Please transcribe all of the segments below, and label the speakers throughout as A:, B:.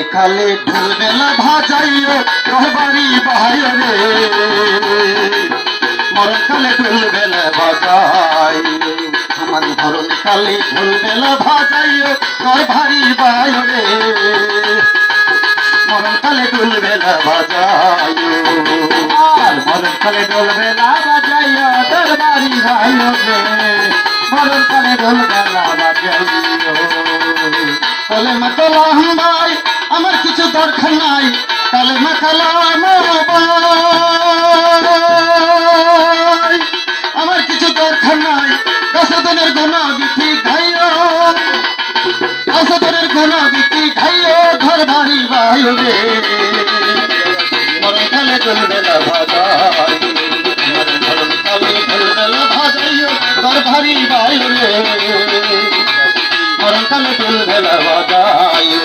A: খালে ঢুলবেলা ভাজাইও রহবারি বাহায় রে মরণ কালে ঢুলবেলা ভাজাই আমার মরণ কালে ঢুলবেলা ভাজাইও রহবারি বাহায় রে মরণ কালে ঢুলবেলা ভাজাইও আর মরণ কালে ঢুলবেলা ভাজাইও দরবারি ভাইও রে মরণ কালে ঢুলবেলা ভাজাইও বলে মাতালাম ভাই আমার কিছু দরকার নাই তালে মাতালাম ভাই আমার কিছু দরকার নাই দশদিনের গুণা বিক্রি খাইও দশদিনের গুণা বিক্রি খাইও ঘর বাড়ি বাইরে মরণ কালে ঢুলবেলা ভাজাই মরণ কালে ঢুলবেলা ভাজাইও ঘর বাড়ি বাইরে মরণ কালে ঢুলবেলা ভাজাইও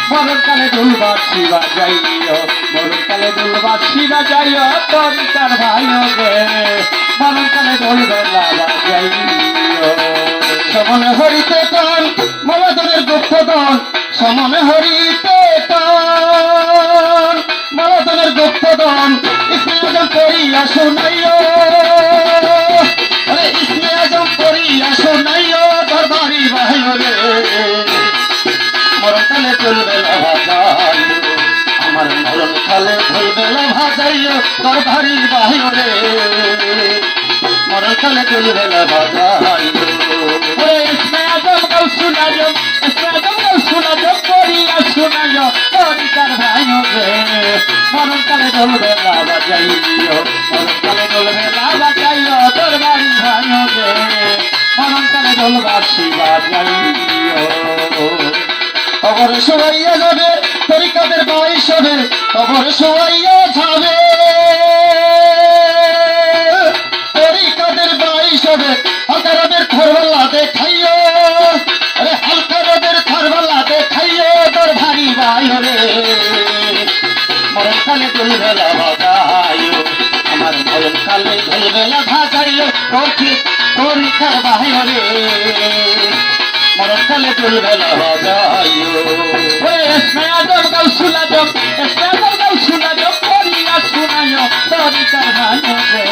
A: মরণ কালে ঢুলবাসী বাজাইও মরণ কালে ঢুলবাসী বাজাইও তরিকার ভাইও গে মরণ কালে ঢুলবেলা বাজাইও সমনে হরিতে তন মলাদনের গুপ্তধন সমনে হরিতে তন মলাদনের গুপ্তধন ইসমে আজম করিয়া শুনাইও ইসমে আজম করিয়া শুনাইও দরবারি ভাইও রে মরণ কালে ঢুলবেলা ভাজাইও আমার মরণ কালে ঢুলবেলা ভাজাইও দরবারি ভাইও রে মরণ কালে ঢুলবেলা ভাজাইও ইসমে আজম গৌসুল আজম ইসমে আজম গৌসুল আজম করিয়া শুনাইও তরিকার ভাইও রে মরণ কালে ঢুলবেলা ভাজাইও মরণ কালে ঢুলবেলা ভাজাইও দরবারি ভাইও রে মরণ কালে ঢুলবাসী বাজাইও কবর শোয়াইয়া যাবে তরিকাদের বাইশ হবে কবর শোয়াইয়া যাবে তরিকাদের বাইশ হবে হালকা রোদের খরবাল্লা দেখাইও আরে হালকা রোদের খরবাল্লা দেখাইও তোর ভারী ভাই রে মরণ কালে ঢুলবেলা ভাজাইও আমার মরণ কালে ঢুলবেলা ভাজাইও তরিকার ভাই রে মরণ কালে ঢুলবেলা ভাজাইও ইসমে আজম গৌসুল আজম ইসমে আজম গৌসুল আজম করিয়া শুনাইও তরিকার ভাইও রে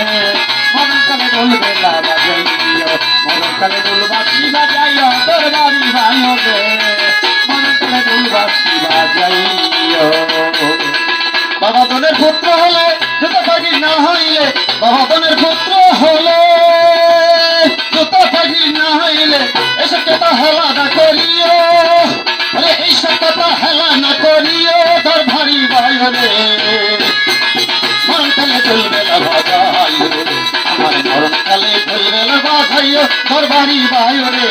A: মরণ কালে ঢুলবেলা ভাজাইও মরণ কালে ঢুলবাসী বাজাইও দরবারি ভাইও রে মরণ কালে ঢুলবাসী বাজাইও বাবা বোনের পুত্র হলে যত পাগি না হইলে বাবা বোনের পুত্র হলে যত পাগি না হইলে এসব কথা হেলা না করিও আরে এইসব কথা হেলা না করিও তোর ভারী ভাই রে মরণ কালে ঢুলবেলা ভাজাইও আমার মরণ কালে ঢুলবেলা ভাজাইও তোর ভারী ভাই রে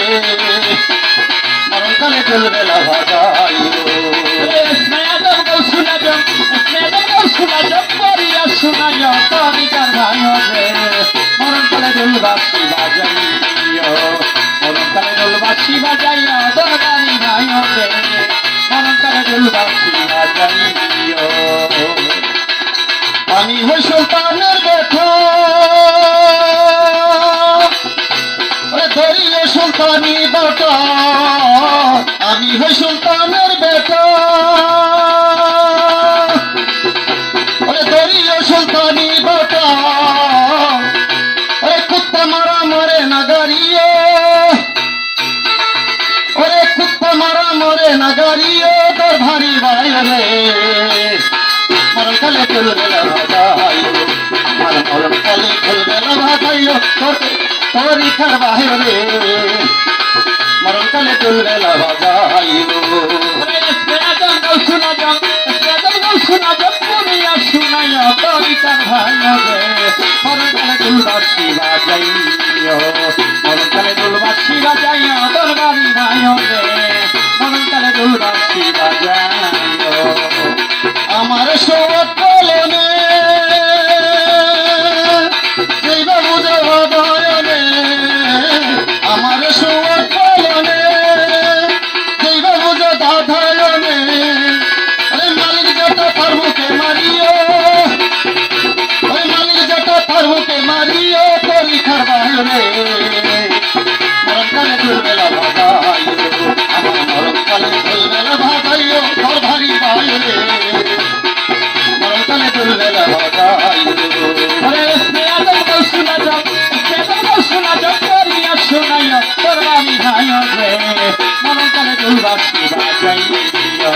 A: মরণ কালে ঢুলবেলা ভাজাইও ইসমে আজম গৌসুল আজম ইসমে আজম গৌসুল আজম করিয়া শুনাইও তরিকার ভাইও রে মরণ কালে ঢুলবাসী বাজাইও মরণ কালে ঢুলবাসী বাজাইও দরবারি ভাইও রে মরণ কালে ঢুলবাসী বাজাইও আমি হই সুলতানের বেটা ধরিয়ে সুলতানি বেটা আমি হই সুলতানের বেটা ধরিয়ে সুলতানি বেটা কুত্তা মারা মরে না গাড়িও কুত্তা মারা মরে না গাড়িও তোর ভারী ভাই রে মরণ কালে ঢুলবেলা ভাজাইও আমার মরণ কালে ঢুলবেলা ভাজাইও তরিকার ভাই রে মরণ কালে ঢুলবেলা ভাজাইও ইসমে আজম গৌসুল আজম ইসমে আজম গৌসুল আজম করিয়া শুনাইও তরিকার ভাই রে মরণ কালে ঢুলবাসী বাজাইও মরণ কালে ঢুলবাসী বাজাইও দরবারি ভাইও রে মরণ কালে ঢুলবাসী বাজাইও আমার সোয়াত কলনে যেই বাবু দেবদয়নে আমার সোয়াত কলনে যেই বাবু দাধায়নে আরে মালিক যত পারবুকে মারিও মারিও পরীক্ষার রে মরণকালে দুর্বেলা ভাজাইও আমার মরণকালে দুর্বেলা ভাজাইও তোর ভারী ভাই রে মরণকালে দুর্বেলা ভাজাইও
B: ওরে স্নেহাদম কৌ শোনা যাও স্নেহাদম কৌ শোনা যাও করিয়া শোনাইও তোর বাড়ি ভাই রে মরণকালে দুলবাসী বাজাইও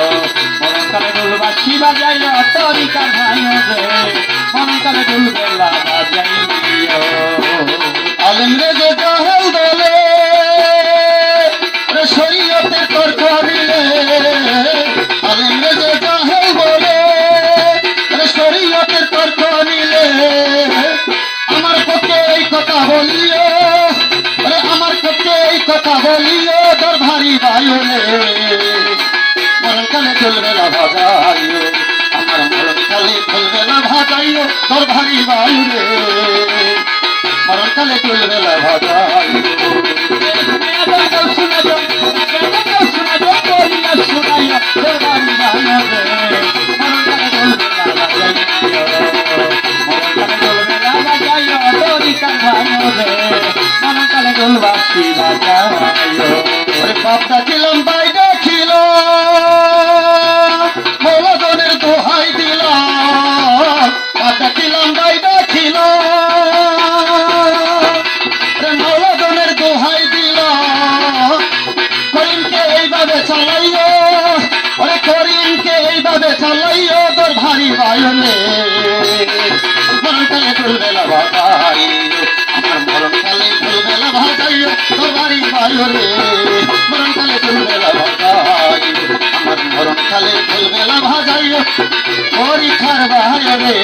B: মরণকালে দুলবাসী বাজাইও তরিকার ভাই রে মরণকালে দুলবেলা বাজাইও
A: আলেম রে যে জাহেল বলে রে শরীয়তে তোর করিলে আলেম রে যে জাহেল বলে রে শরীয়তে তোর করিলে আমার পক্ষে এই কথা বলিও রে আমার পক্ষে এই কথা বলিও তোর ভারী ভাই রে মরণকালে চলবেলা ভাজাইও আমার মরণকালে চলবেলা ভাজাইও তোর ভারী ভাই রে মরণকালে চলবেলা ভাজাইও
B: স্নেহাদম কৌ শোনা যাও স্নেহাদম কৌ শোনা যাও করিয়া শোনাইও তোর বাড়ি ভাই রে মরণকালে দুলবেলা বাজাইও মরণকালে দুলবেলা বাজাইও তরিকার ভাই রে মরণকালে দুলবাসী বাজাইও
A: ওরে বাপ ডাকিলাম ভাই দেখিল মৌলাজনের দোহাই দিল বাপ ডাকিলাম ভাই দেখিল মৌলাজনের দোহাই দিল করিমকে এইভাবে চালাইও ওরে করিমকে এইভাবে চালাইও তোর ভারী বায়নে মরণকালে দুর্বেলা ভাজাইও আমার মরণকালে দুর্বেলা ভাজাইও তোর ভারী বায়নে মরণকালে দুর্বেলা ভাজাইও আমার মরণকালে দুর্বেলা ভাজাইও পরীক্ষার বায়নে